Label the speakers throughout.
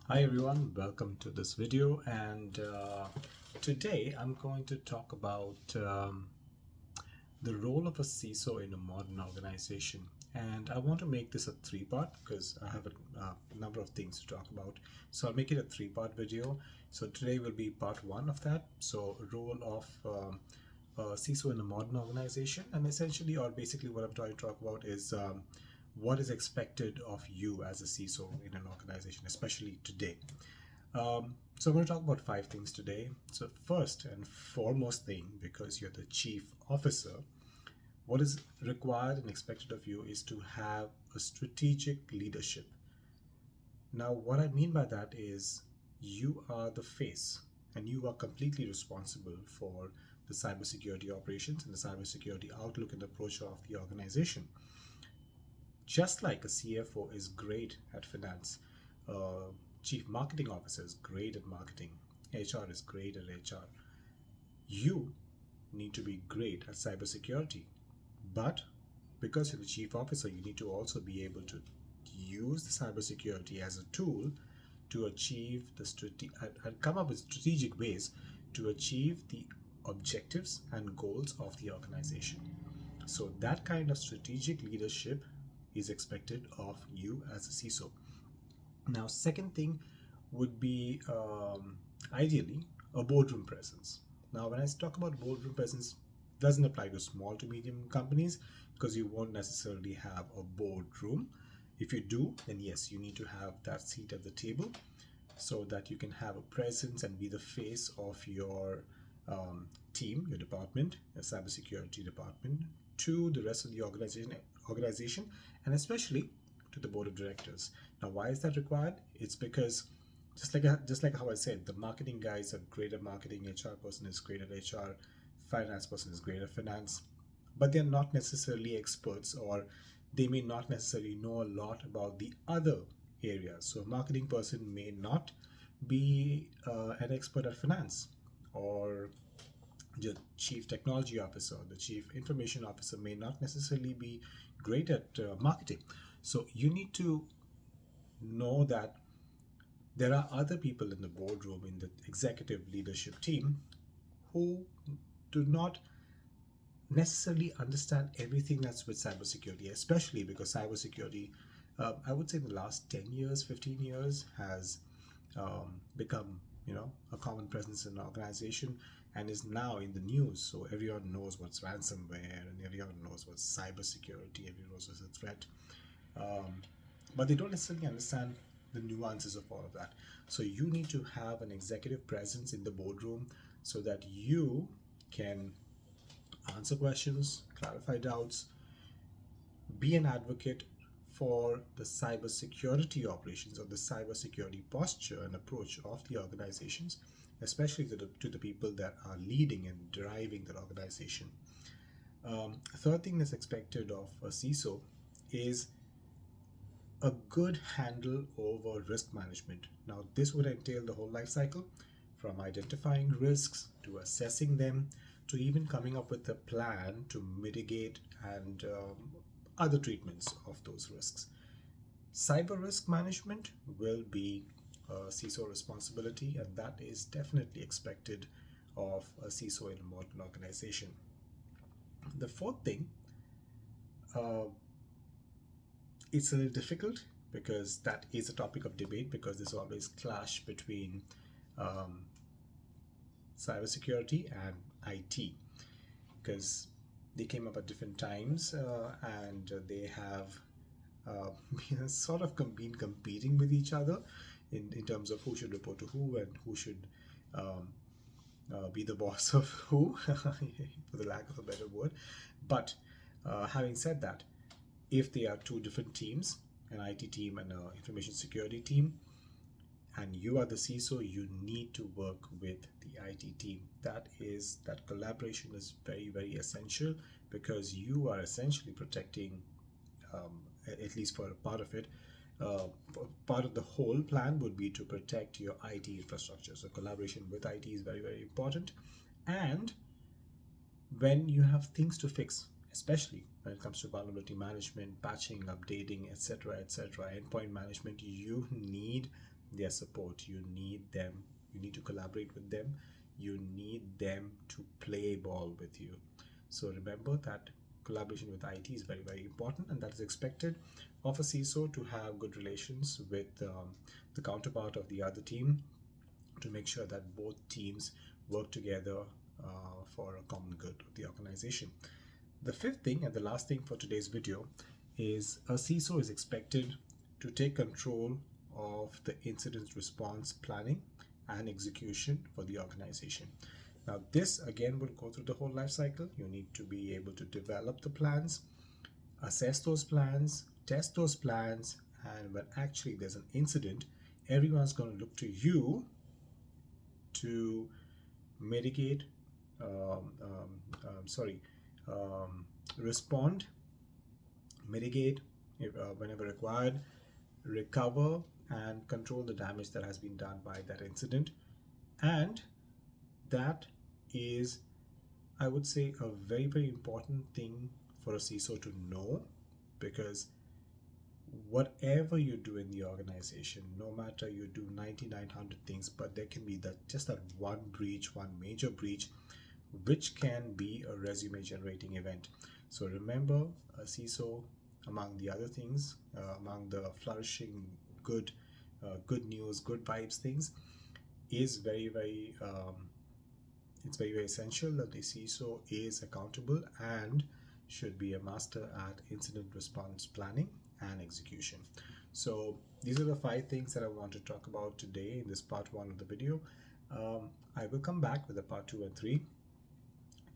Speaker 1: Hi everyone, welcome to this video, and today I'm going to talk about the role of a CISO in a modern organization. And I want to make this a three-part because I have a number of things to talk about. So I'll make it a three-part video. So today will be part one of that. So role of CISO in a modern organization, and essentially, or basically, what I'm trying to talk about is what is expected of you as a CISO in an organization, especially today. So I'm going to talk about five things today. So first and foremost thing, because you're the chief officer, what is required and expected of you is to have a strategic leadership. Now, what I mean by that is you are the face and you are completely responsible for the cybersecurity operations and the cybersecurity outlook and approach of the organization. Just like a CFO is great at finance, chief marketing officer is great at marketing, HR is great at HR, you need to be great at cybersecurity. But because you're the chief officer, you need to also be able to use the cybersecurity as a tool to achieve and come up with strategic ways to achieve the objectives and goals of the organization. So that kind of strategic leadership is expected of you as a CISO. Now, second thing would be ideally a boardroom presence. Now, when I talk about boardroom presence, it doesn't apply to small to medium companies because you won't necessarily have a boardroom. If you do, then yes, you need to have that seat at the table so that you can have a presence and be the face of your team, your department, your cybersecurity department, to the rest of the organization, and especially to the board of directors. Now, why is that required? It's because just like how I said, the marketing guys are great at marketing, HR person is great at HR, finance person is great at finance, but they're not necessarily experts, or they may not necessarily know a lot about the other areas. So a marketing person may not be an expert at finance, or the chief technology officer, the chief information officer may not necessarily be great at marketing. So you need to know that there are other people in the boardroom, in the executive leadership team, who do not necessarily understand everything that's with cybersecurity, especially because cybersecurity, I would say in the last 10 years, 15 years, has become, a common presence in an organization and is now in the news. So everyone knows what's ransomware and everyone knows what's cybersecurity, everyone knows what's a threat. Um, but they don't necessarily understand the nuances of all of that. So you need to have an executive presence in the boardroom so that you can answer questions, clarify doubts, be an advocate for the cybersecurity operations or the cybersecurity posture and approach of the organizations, especially to the people that are leading and driving that organization. Third thing that's expected of a CISO is a good handle over risk management. Now, this would entail the whole life cycle from identifying risks to assessing them to even coming up with a plan to mitigate and other treatments of those risks. Cyber risk management will be a CISO responsibility, and that is definitely expected of a CISO in a modern organization. The fourth thing, uh, it's a little difficult because that is a topic of debate because there's always clash between um, cybersecurity and IT because they came up at different times and they have sort of been competing with each other in terms of who should report to who and who should um, be the boss of who, for the lack of a better word. But having said that, if they are two different teams, an IT team and an information security team, and you are the CISO, you need to work with the IT team. That collaboration is very, very essential because you are essentially protecting, at least for a part of it, uh, part of the whole plan would be to protect your IT infrastructure. So collaboration with IT is very, very important. And when you have things to fix, especially when it comes to vulnerability management, patching, updating, etc., etc., endpoint management, you need their support. You need them. You need to collaborate with them. You need them to play ball with you. So remember that collaboration with IT is very, very important, and that is expected of a CISO to have good relations with the counterpart of the other team to make sure that both teams work together for a common good of the organization. The fifth thing and the last thing for today's video is a CISO is expected to take control of the incident response planning and execution for the organization. Now, this again will go through the whole life cycle. You need to be able to develop the plans, assess those plans, test those plans, and when actually there's an incident, everyone's going to look to you to mitigate, respond, mitigate whenever required, recover and control the damage that has been done by that incident. And that is, I would say, a very, very important thing for a CISO to know, because whatever you do in the organization, no matter you do 9900 things, but there can be just that one breach, one major breach, which can be a resume generating event. So remember, a CISO, among the other things, among the flourishing good news, good vibes things, is very, very it's very, very essential that the CISO is accountable and should be a master at incident response planning and execution. So these are the 5 things that I want to talk about today in this part 1 of the video. I will come back with a part 2 and 3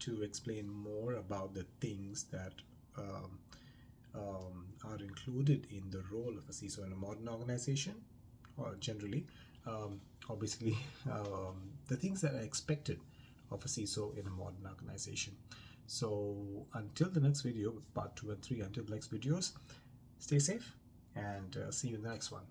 Speaker 1: to explain more about the things that are included in the role of a CISO in a modern organization, or generally, or basically the things that are expected of a CISO in a modern organization. So until the next video, part 2 and 3, until the next videos, stay safe and see you in the next one.